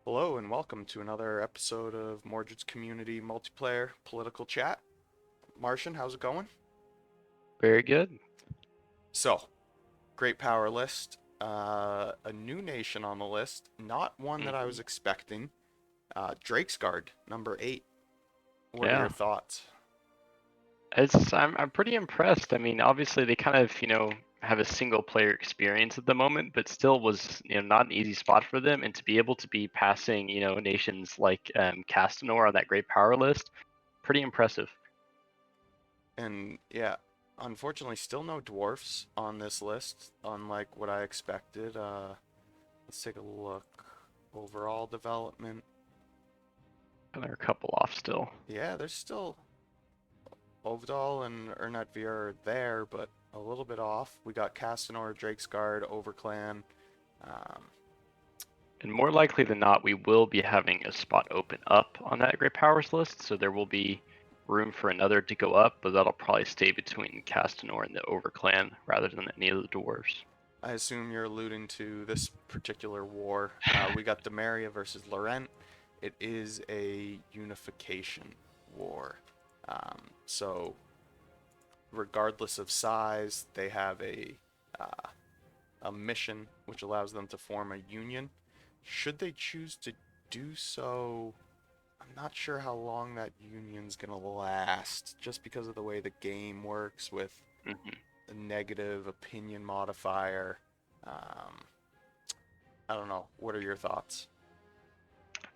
Hello and welcome to another episode of Mordred's Community Multiplayer Political Chat. Martian, how's it going? Very good. So, great power list. A new nation on the list, not one that I hmm was expecting. Drake's Guard, number 8. What are your Yeah, thoughts? I'm pretty impressed. I mean, obviously they kind of have a single player experience at the moment, but still was not an easy spot for them. And to be able to be passing nations like Castanor on that great power list, pretty impressive. And yeah, unfortunately, still no dwarfs on this list, unlike what I expected. Let's take a look. Overall development. And they're a couple off still. Yeah, there's still Ovdal and Ernatvyr are there, but a little bit off. We got Castanor, Drake's Guard, Overclan. Um, And more likely than not, we will be having a spot open up on that great powers list, so there will be room for another to go up, but that'll probably stay between Castanor and the Overclan rather than any of the dwarves. I assume you're alluding to this particular war. We got Demaria versus Loren. It is a unification war. So, regardless of size, they have uh, a mission which allows them to form a union. Should they choose to do so, I'm not sure how long that union's gonna last, just because of the way the game works with hmm the negative opinion modifier. Um, I don't know. What are your thoughts?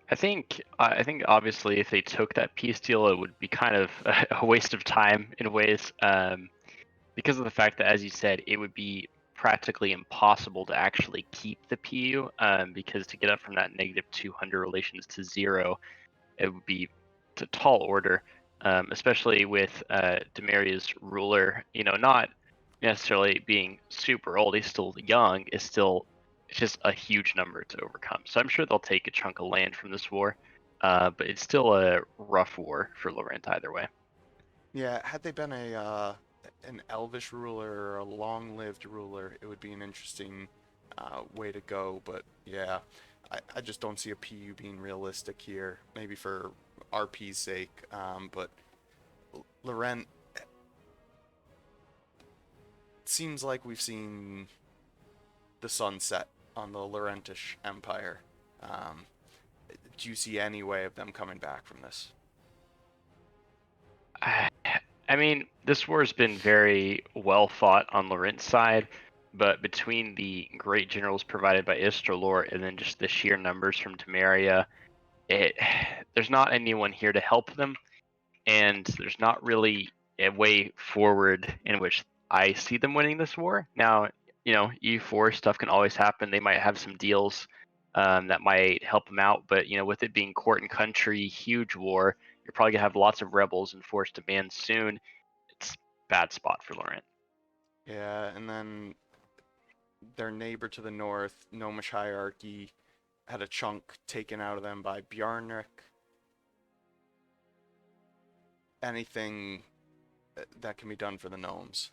I think obviously if they took that peace deal, it would be kind of a waste of time in ways, because of the fact that, as you said, it would be practically impossible to actually keep the PU, because to get up from that -200 relations to 0, it would be a tall order, especially with Demaria's ruler, not necessarily being super old. He's still young. It's just a huge number to overcome. So I'm sure they'll take a chunk of land from this war, but it's still a rough war for Laurent either way. Yeah, had they been a an elvish ruler or a long-lived ruler, it would be an interesting way to go. But yeah, I just don't see a PU being realistic here. Maybe for RP's sake, but Laurent seems like we've seen the sunset on the Laurentish Empire. Um, do you see any way of them coming back from this? I mean, this war has been very well fought on Laurent's side, but between the great generals provided by Istralor and then just the sheer numbers from Temeria, it there's not anyone here to help them, and there's not really a way forward in which I see them winning this war. Now, E4 stuff can always happen. They might have some deals that might help them out, but with it being court and country, huge war, you're probably gonna have lots of rebels and forced demand soon. It's a bad spot for Laurent. Yeah, and then their neighbor to the north, Gnomish hierarchy, had a chunk taken out of them by Bjarnrik. Anything that can be done for the gnomes?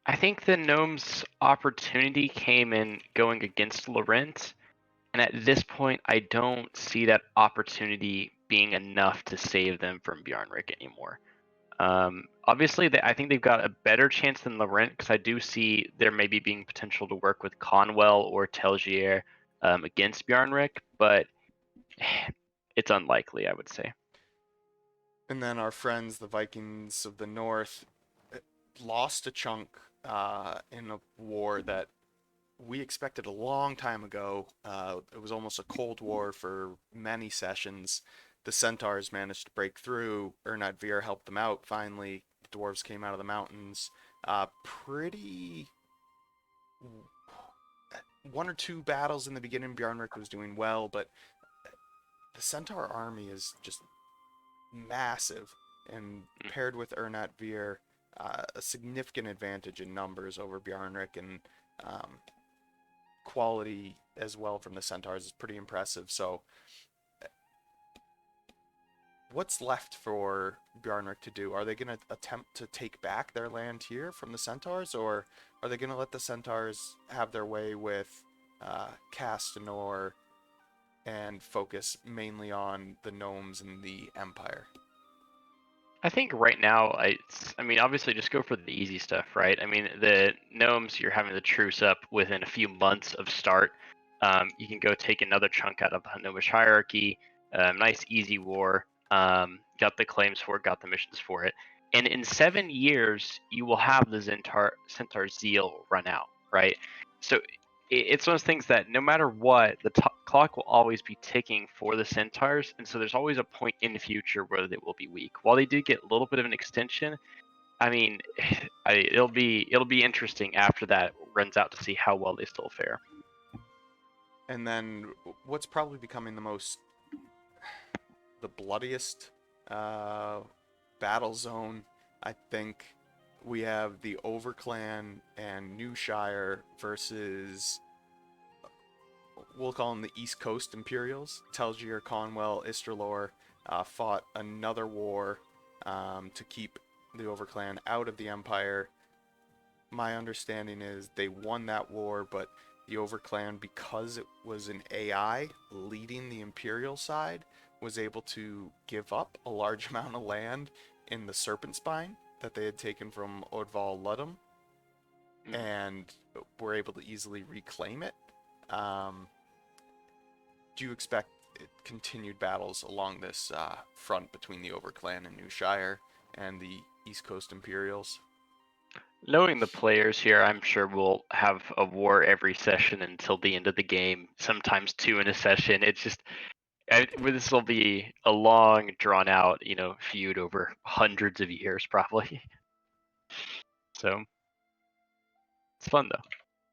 I think the Gnomes' opportunity came in going against Laurent. And at this point, I don't see that opportunity being enough to save them from Bjarnrik anymore. Obviously, I think they've got a better chance than Laurent because I do see there maybe being potential to work with Conwell or Telgier against Bjarnrik, but it's unlikely, I would say. And then our friends, the Vikings of the North, lost a chunk in a war that we expected a long time ago. It was almost a Cold War for many sessions. The Centaurs managed to break through. Ernat helped them out finally. The dwarves came out of the mountains. Pretty. One or two battles in the beginning, Bjarnrik was doing well, but the Centaur army is just massive. And paired with Ernat a significant advantage in numbers over Bjarnrik and um, quality as well from the Centaurs is pretty impressive. So, what's left for Bjarnrik to do? Are they going to attempt to take back their land here from the Centaurs, or are they going to let the Centaurs have their way with Castanor and focus mainly on the gnomes and the Empire? I think right now, I mean, obviously, just go for the easy stuff, right? I mean, the gnomes, you're having the truce up within a few months of start. You can go take another chunk out of the gnomish hierarchy. Nice, easy war. Got the claims for it, got the missions for it. And in 7 years, you will have the Centaur Zeal run out, right? So it's one of those things that no matter what, the clock will always be ticking for the centaurs, and so there's always a point in the future where they will be weak. While they do get a little bit of an extension, I mean, it'll be interesting after that runs out to see how well they still fare. And then what's probably becoming the bloodiest uh, battle zone, I think we have the Overclan and Newshire versus, we'll call them the East Coast Imperials. Telgir, Conwell, Istralor fought another war to keep the Overclan out of the Empire. My understanding is they won that war, but the Overclan, because it was an AI leading the Imperial side, was able to give up a large amount of land in the Serpent Spine that they had taken from Odval Ludum, Mm. and were able to easily reclaim it. Um, do you expect continued battles along this front between the Overclan and Newshire and the East Coast Imperials? Knowing the players here, I'm sure we'll have a war every session until the end of the game. Sometimes two in a session. It's just this will be a long, drawn out, feud over hundreds of years, probably. So it's fun though.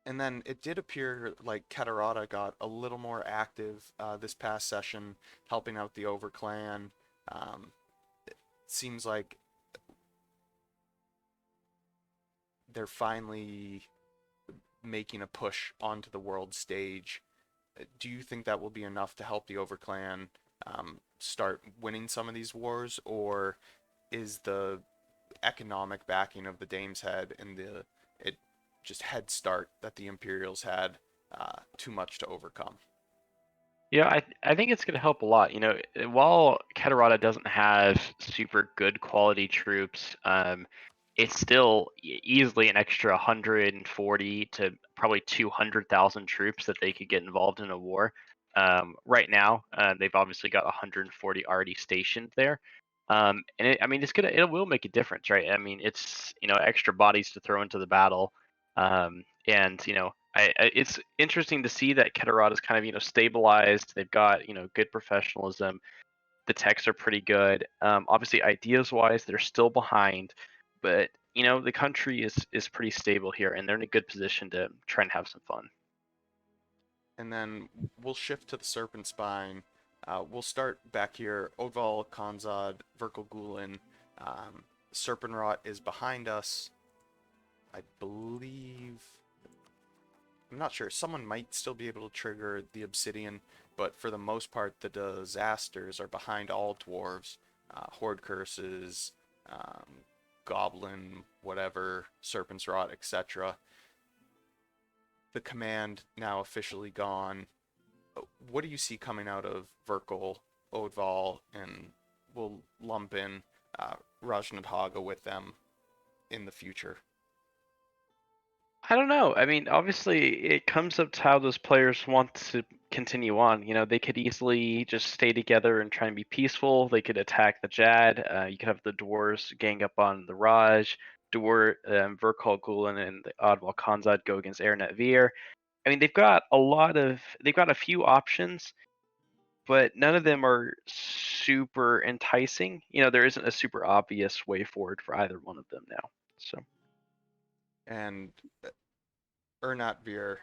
And then it did appear like Katarata got a little more active this past session, helping out the Overclan. It seems like they're finally making a push onto the world stage. Do you think that will be enough to help the Overclan start winning some of these wars, or is the economic backing of the Dame's Head and the it just head start that the Imperials had too much to overcome? Yeah, I think it's going to help a lot. While Katarata doesn't have super good quality troops, it's still easily an extra 140 to probably 200,000 troops that they could get involved in a war. Right now, they've obviously got 140 already stationed there. And I mean, it will make a difference, right? I mean, it's extra bodies to throw into the battle, and it's interesting to see that Keterod is kind of stabilized. They've got good professionalism. The techs are pretty good. Obviously, ideas wise, they're still behind, but the country is pretty stable here, and they're in a good position to try and have some fun. And then we'll shift to the Serpent Spine. We'll start back here. Odval, Khanzad, Verkal Gulin. Serpent Rot is behind us. I believe. I'm not sure. Someone might still be able to trigger the Obsidian, but for the most part, the disasters are behind all dwarves. Horde curses, um, goblin, whatever, serpent's rot, etc. The command now officially gone. What do you see coming out of Verkal, Odval, and we'll lump in Rajnad Haga with them in the future? I don't know. I mean, obviously, it comes up to how those players want to continue on. They could easily just stay together and try and be peaceful. They could attack the Jad. You could have the Dwarves gang up on the Raj. Verkal Gulen and the Oddwall Khanzad go against Ernet Veer. I mean, they've got a few options, but none of them are super enticing. There isn't a super obvious way forward for either one of them now. So. And Ernatveer,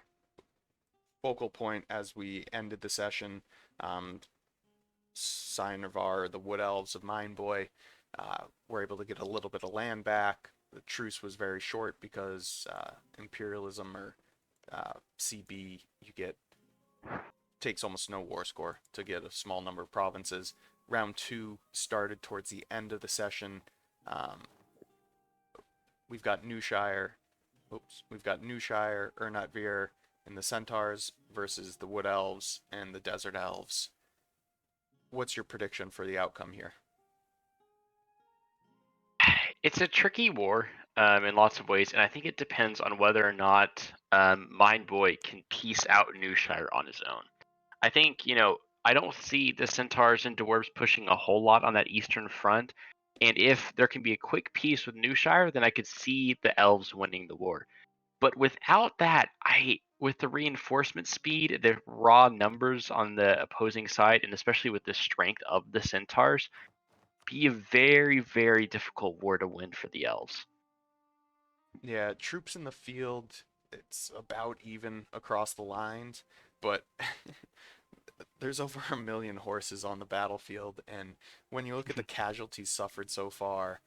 focal point as we ended the session. Sinevar, the Wood Elves of Mindboy, were able to get a little bit of land back. The truce was very short because imperialism or CB, you get takes almost no war score to get a small number of provinces. Round two started towards the end of the session. Um, we've got Newshire, Ernatveer, in the centaurs versus the wood elves and the desert elves. What's your prediction for the outcome here? It's a tricky war in lots of ways, and I think it depends on whether or not Mind Boy can piece out Newshire on his own. I think, I don't see the centaurs and dwarves pushing a whole lot on that eastern front. And if there can be a quick piece with Newshire, then I could see the elves winning the war. But without that, with the reinforcement speed, the raw numbers on the opposing side, and especially with the strength of the centaurs, be a very, very difficult war to win for the elves. Yeah, troops in the field, it's about even across the lines, but there's over 1 million horses on the battlefield, and when you look at the casualties suffered so far,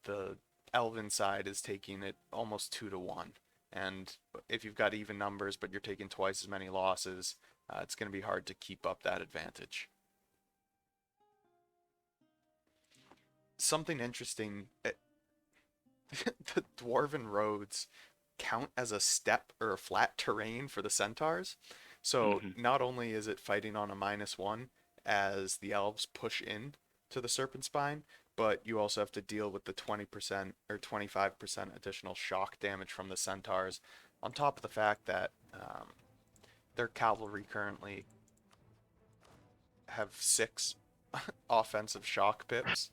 the elven side is taking it almost 2 to 1. And if you've got even numbers, but you're taking twice as many losses, it's going to be hard to keep up that advantage. Something interesting, the Dwarven Roads count as a steppe or a flat terrain for the centaurs. So Hmm. not only is it fighting on a -1 as the elves push in to the Serpent Spine, but you also have to deal with the 20% or 25% additional shock damage from the centaurs, on top of the fact that their cavalry currently have 6 offensive shock pips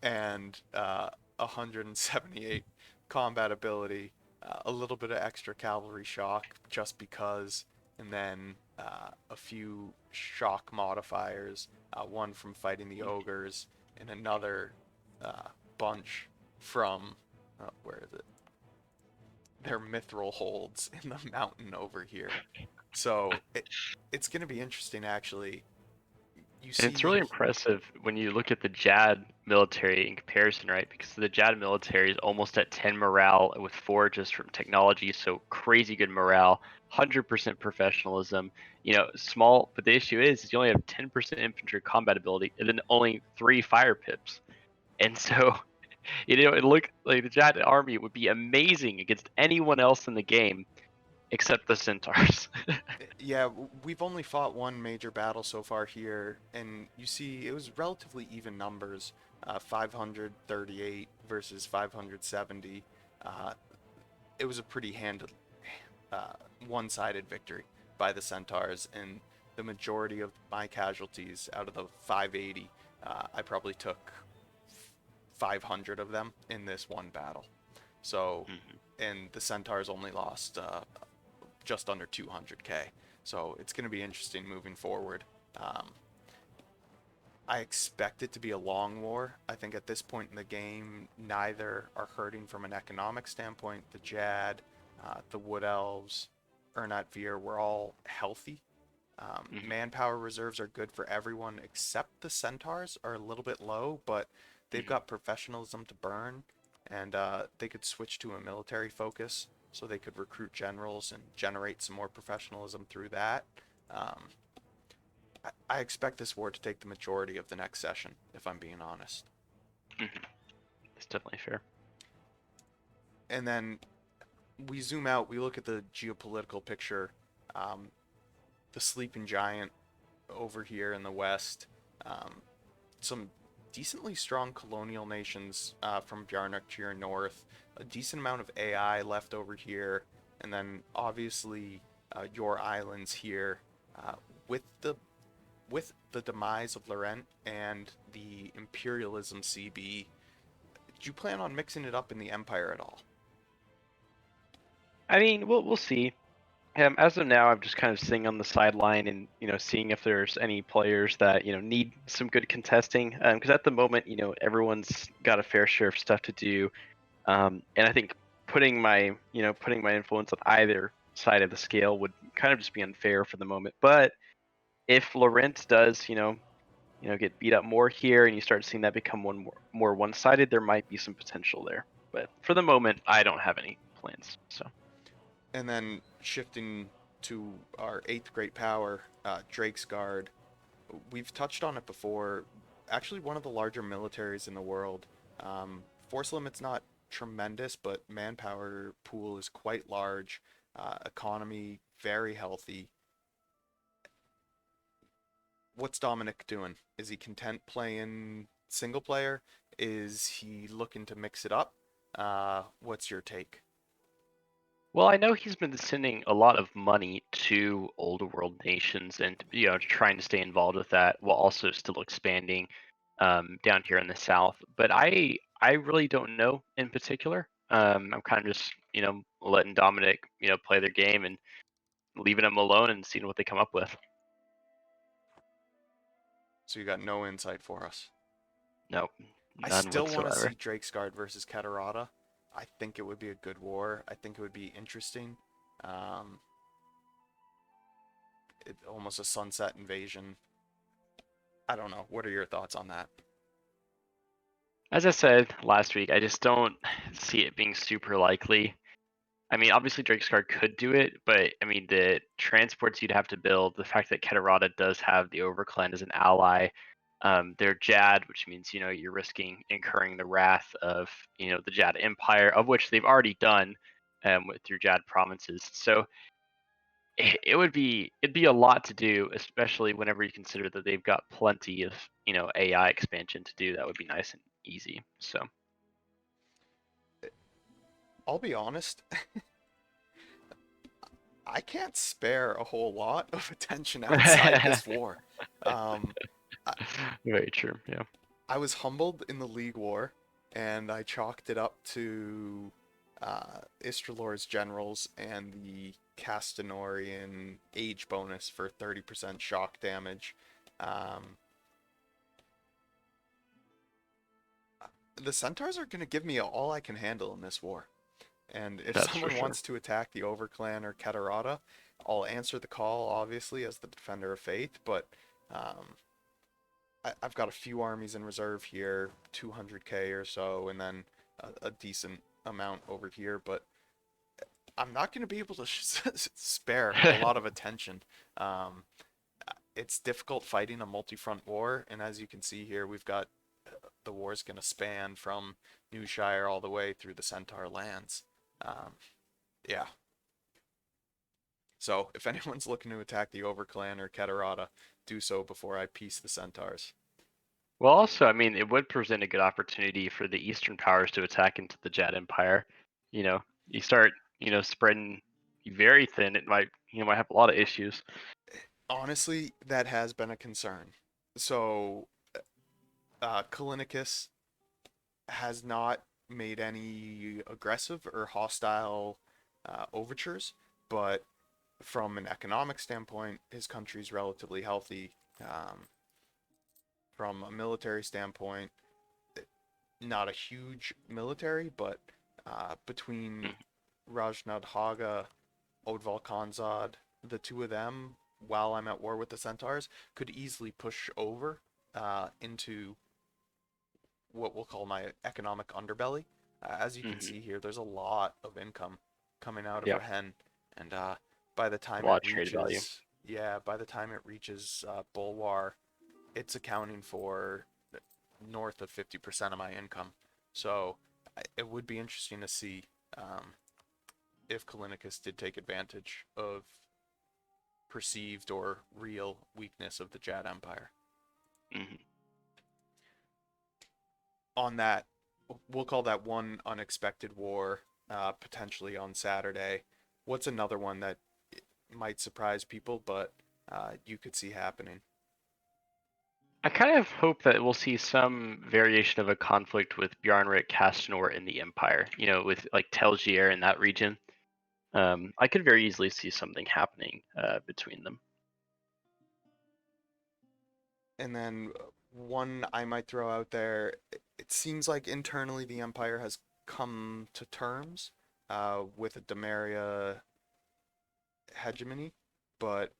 and 178 combat ability, a little bit of extra cavalry shock just because, and then a few shock modifiers, one from fighting the ogres, and another bunch from, where is it? Their mithril holds in the mountain over here. So it's going to be interesting, actually. You And it's really see, impressive when you look at the Jad military in comparison, right? Because the Jad military is almost at 10 morale with 4 just from technology, so crazy good morale, 100% professionalism. Small, but the issue is you only have 10% infantry combat ability and then only 3 fire pips. And so, it looked like the Jad army would be amazing against anyone else in the game except the Centaurs. yeah, we've only fought one major battle so far here, and you see it was relatively even numbers, 538 versus 570. Uh, it was a pretty uh, one-sided victory by the Centaurs, and the majority of my casualties out of the 580, I probably took 500 of them in this one battle. So, Mhm. and the Centaurs only lost just under 200k. So it's going to be interesting moving forward. Um, I expect it to be a long war. I think at this point in the game, neither are hurting from an economic standpoint. The Jad, the Wood Elves, Ernat Veer, we're all healthy. Mhm. Manpower reserves are good for everyone except the Centaurs are a little bit low, but they've Mhm. got professionalism to burn, and they could switch to a military focus, so they could recruit generals and generate some more professionalism through that. Um, I expect this war to take the majority of the next session, if I'm being honest. Mhm. It's definitely fair. And then we zoom out, we look at the geopolitical picture. Um, the sleeping giant over here in the west, um, some decently strong colonial nations from Bjarnuk to your north, a decent amount of AI left over here, and then obviously your islands here. Uh, with the demise of Loren and the imperialism CB, do you plan on mixing it up in the Empire at all? I mean, we'll see. As of now, I'm just kind of sitting on the sideline and seeing if there's any players that need some good contesting. Because at the moment, everyone's got a fair share of stuff to do, and I think putting my influence on either side of the scale would kind of just be unfair for the moment. But if Laurent does, get beat up more here, and you start seeing that become more one-sided, there might be some potential there. But for the moment, I don't have any plans. So. And then shifting to our eighth great power, Drake's Guard. We've touched on it before. Actually, one of the larger militaries in the world. Force limit's not tremendous, but manpower pool is quite large. economy very healthy. What's Dominic doing? Is he content playing single player? Is he looking to mix it up? What's your take? Well, I know he's been sending a lot of money to older world nations and trying to stay involved with that while also still expanding down here in the south. But I really don't know in particular. I'm kind of just letting Dominic play their game and leaving them alone and seeing what they come up with. So you got no insight for us. Nope, I none still want to whatsoever. see Drakesguard versus Katarata. I think it would be a good war. I think it would be interesting. Um, Almost a sunset invasion. I don't know. What are your thoughts on that? As I said last week, I just don't see it being super likely. I mean, obviously Drakesguard could do it, but I mean the transports you'd have to build, the fact that Katarata does have the Overclan as an ally, they're Jad, which means you're risking incurring the wrath of the Jad Empire, of which they've already done through Jad provinces. So it'd be a lot to do, especially whenever you consider that they've got plenty of AI expansion to do. That would be nice and easy. So I'll be honest. I can't spare a whole lot of attention outside this war. Um, I, very true. Yeah. I was humbled in the League War, and I chalked it up to Istralor's generals and the Castanorian age bonus for 30% shock damage. Um, the Centaurs are going to give me all I can handle in this war. And if That's for someone sure. wants to attack the Overclan or Katarata, I'll answer the call, obviously, as the Defender of Faith, but um, I've got a few armies in reserve here, 200k or so, and then a decent amount over here, but I'm not going to be able to spare a lot of attention. Um, it's difficult fighting a multi-front war, and as you can see here, we've got the war's going to span from Newshire all the way through the Centaur lands. Um, yeah. So if anyone's looking to attack the Overclan or Katarata, do so before I piece the Centaurs. Well, also, I mean, it would present a good opportunity for the Eastern powers to attack into the Jad Empire. You start, spreading very thin. It might have a lot of issues. Honestly, that has been a concern. So, Kalinikas has not made any aggressive or hostile overtures, but from an economic standpoint, his country's relatively healthy. Um, from a military standpoint, not a huge military, but between Mhm. Rajnad Haga, Odval Khanzad, the two of them, while I'm at war with the Centaurs, could easily push over into what we'll call my economic underbelly. As you can Mhm. see here, there's a lot of income coming out of Yep. Rahen, and by the A time lot it of trade value. reaches, yeah, by the time it reaches Bulwar, it's accounting for north of 50% of my income. So it would be interesting to see um, if Kalinikas did take advantage of perceived or real weakness of the Jad Empire. Mhm. On that, we'll call that one unexpected war, potentially on Saturday. What's another one that might surprise people, but you could see happening? I kind of hope that we'll see some variation of a conflict with Bjarnrik, Castanor, and the Empire. With like Telgier in that region. I could very easily see something happening between them. And then one I might throw out there, it seems like internally the Empire has come to terms with a Demaria hegemony, but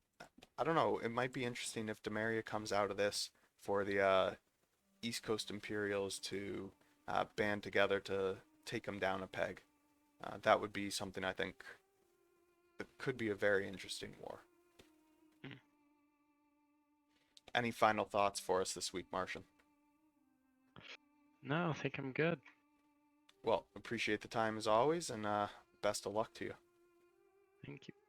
I don't know. It might be interesting if Demaria comes out of this for the East Coast Imperials to band together to take them down a peg. That would be something I think that could be a very interesting war. Mm. Any final thoughts for us this week, Martian? No, I think I'm good. Well, appreciate the time as always, and best of luck to you. Thank you.